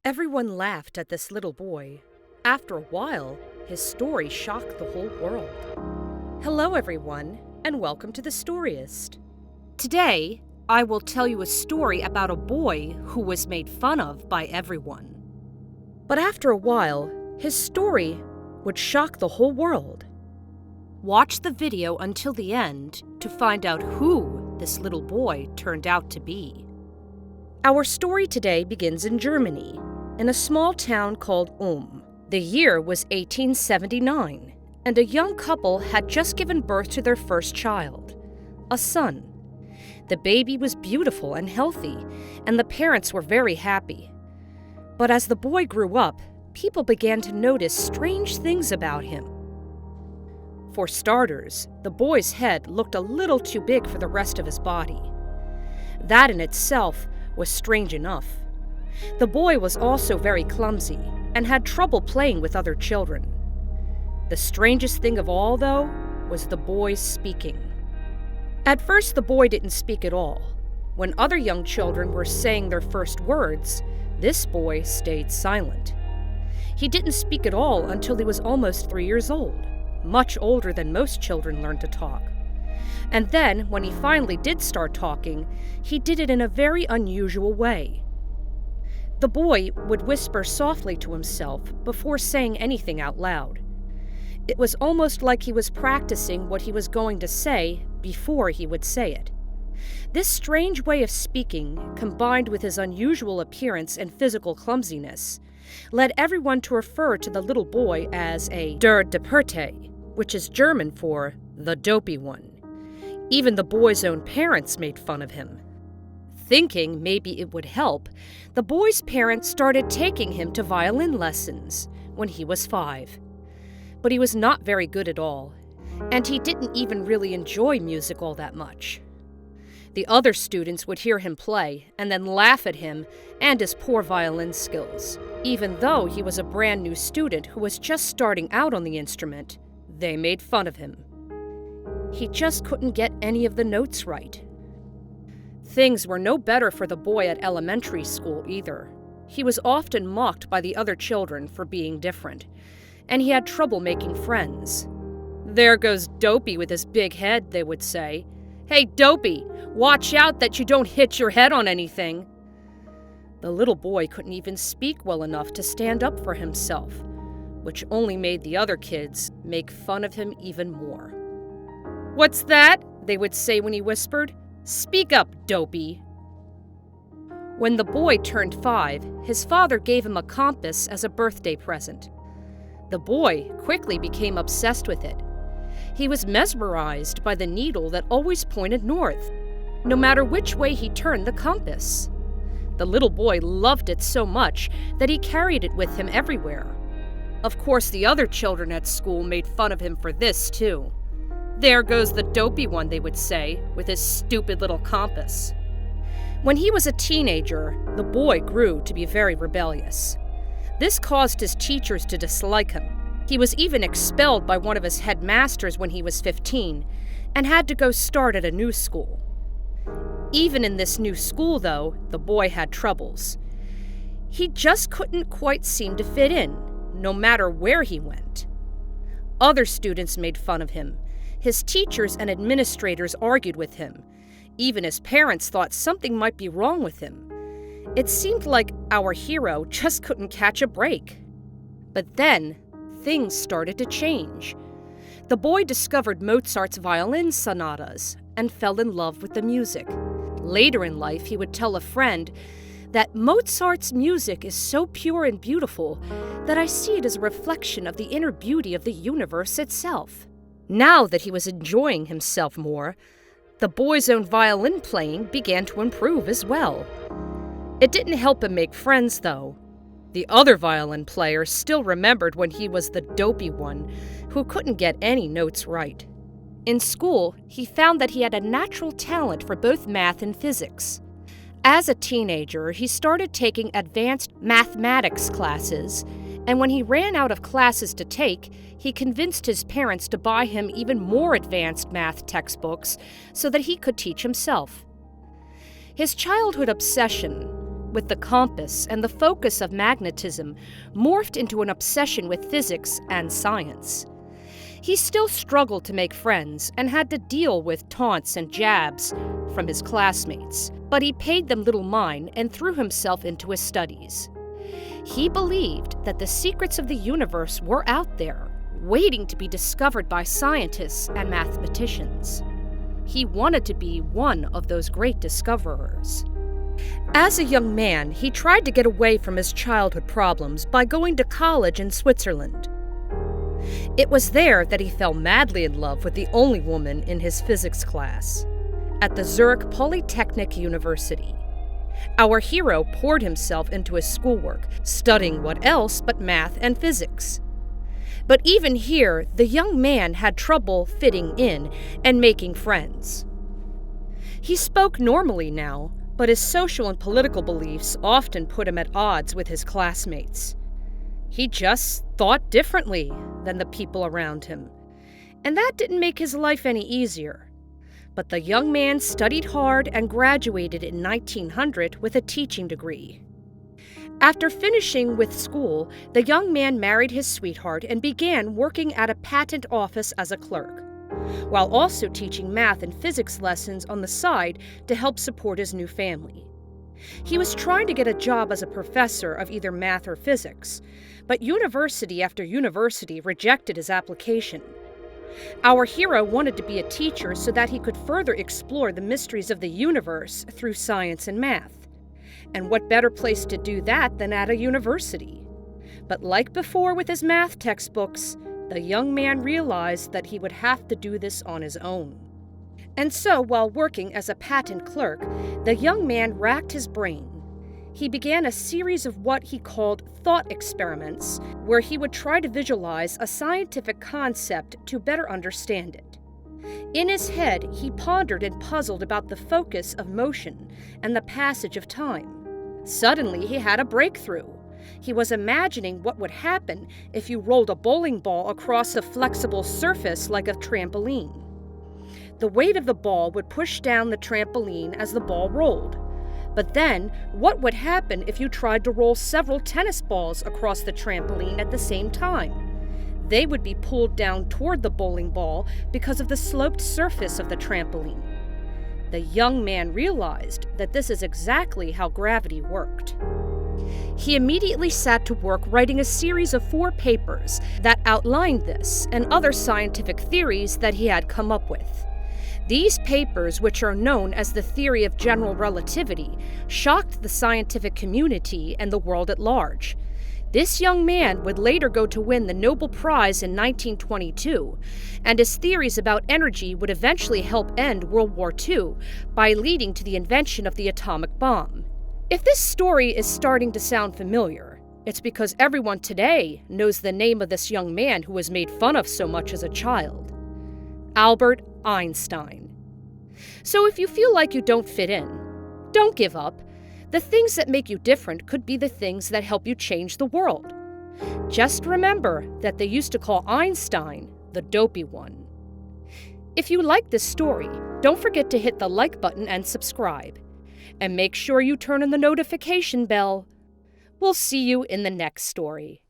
Everyone laughed at this little boy. After a while, his story shocked the whole world. Hello, everyone, and welcome to the Storyist. Today, I will tell you a story about a boy who was made fun of by everyone. But after a while, his story would shock the whole world. Watch the video until the end to find out who this little boy turned out to be. Our story today begins in Germany, in a small town called Ulm. The year was 1879, and a young couple had just given birth to their first child, a son. The baby was beautiful and healthy, and the parents were very happy. But as the boy grew up, people began to notice strange things about him. For starters, the boy's head looked a little too big for the rest of his body. That in itself was strange enough. The boy was also very clumsy and had trouble playing with other children. The strangest thing of all, though, was the boy's speaking. At first, the boy didn't speak at all. When other young children were saying their first words, this boy stayed silent. He didn't speak at all until he was almost 3 years old, much older than most children learn to talk. And then, when he finally did start talking, he did it in a very unusual way. The boy would whisper softly to himself before saying anything out loud. It was almost like he was practicing what he was going to say before he would say it. This strange way of speaking, combined with his unusual appearance and physical clumsiness, led everyone to refer to the little boy as a der Depperte, which is German for the dopey one. Even the boy's own parents made fun of him. Thinking maybe it would help, the boy's parents started taking him to violin lessons when he was 5. But he was not very good at all, and he didn't even really enjoy music all that much. The other students would hear him play and then laugh at him and his poor violin skills. Even though he was a brand new student who was just starting out on the instrument, they made fun of him. He just couldn't get any of the notes right. Things were no better for the boy at elementary school either. He was often mocked by the other children for being different, and he had trouble making friends. "There goes Dopey with his big head," they would say. "Hey, Dopey, watch out that you don't hit your head on anything." The little boy couldn't even speak well enough to stand up for himself, which only made the other kids make fun of him even more. "What's that?" they would say when he whispered. "Speak up, Dopey." When the boy turned 5, his father gave him a compass as a birthday present. The boy quickly became obsessed with it. He was mesmerized by the needle that always pointed north, no matter which way he turned the compass. The little boy loved it so much that he carried it with him everywhere. Of course, the other children at school made fun of him for this, too. "There goes the dopey one," they would say, with his stupid little compass. When he was a teenager, the boy grew to be very rebellious. This caused his teachers to dislike him. He was even expelled by one of his headmasters when he was 15, and had to go start at a new school. Even in this new school, though, the boy had troubles. He just couldn't quite seem to fit in, no matter where he went. Other students made fun of him. His teachers and administrators argued with him. Even his parents thought something might be wrong with him. It seemed like our hero just couldn't catch a break. But then, things started to change. The boy discovered Mozart's violin sonatas and fell in love with the music. Later in life, he would tell a friend that Mozart's music is so pure and beautiful that I see it as a reflection of the inner beauty of the universe itself. Now that he was enjoying himself more, the boy's own violin playing began to improve as well. It didn't help him make friends, though. The other violin players still remembered when he was the dopey one who couldn't get any notes right. In school, he found that he had a natural talent for both math and physics. As a teenager, he started taking advanced mathematics classes, and when he ran out of classes to take, he convinced his parents to buy him even more advanced math textbooks so that he could teach himself. His childhood obsession with the compass and the focus of magnetism morphed into an obsession with physics and science. He still struggled to make friends and had to deal with taunts and jabs from his classmates, but he paid them little mind and threw himself into his studies. He believed that the secrets of the universe were out there, waiting to be discovered by scientists and mathematicians. He wanted to be one of those great discoverers. As a young man, he tried to get away from his childhood problems by going to college in Switzerland. It was there that he fell madly in love with the only woman in his physics class, at the Zurich Polytechnic University. Our hero poured himself into his schoolwork, studying what else but math and physics. But even here, the young man had trouble fitting in and making friends. He spoke normally now, but his social and political beliefs often put him at odds with his classmates. He just thought differently than the people around him, and that didn't make his life any easier. But the young man studied hard and graduated in 1900 with a teaching degree. After finishing with school, the young man married his sweetheart and began working at a patent office as a clerk, while also teaching math and physics lessons on the side to help support his new family. He was trying to get a job as a professor of either math or physics, but university after university rejected his application. Our hero wanted to be a teacher so that he could further explore the mysteries of the universe through science and math. And what better place to do that than at a university? But like before with his math textbooks, the young man realized that he would have to do this on his own. And so, while working as a patent clerk, the young man racked his brain. He began a series of what he called thought experiments, where he would try to visualize a scientific concept to better understand it. In his head, he pondered and puzzled about the focus of motion and the passage of time. Suddenly, he had a breakthrough. He was imagining what would happen if you rolled a bowling ball across a flexible surface like a trampoline. The weight of the ball would push down the trampoline as the ball rolled. But then, what would happen if you tried to roll several tennis balls across the trampoline at the same time? They would be pulled down toward the bowling ball because of the sloped surface of the trampoline. The young man realized that this is exactly how gravity worked. He immediately sat to work writing a series of 4 papers that outlined this and other scientific theories that he had come up with. These papers, which are known as the theory of general relativity, shocked the scientific community and the world at large. This young man would later go to win the Nobel Prize in 1922, and his theories about energy would eventually help end World War II by leading to the invention of the atomic bomb. If this story is starting to sound familiar, it's because everyone today knows the name of this young man who was made fun of so much as a child: Albert Einstein. So if you feel like you don't fit in, don't give up. The things that make you different could be the things that help you change the world. Just remember that they used to call Einstein the dopey one. If you like this story, don't forget to hit the like button and subscribe. And make sure you turn on the notification bell. We'll see you in the next story.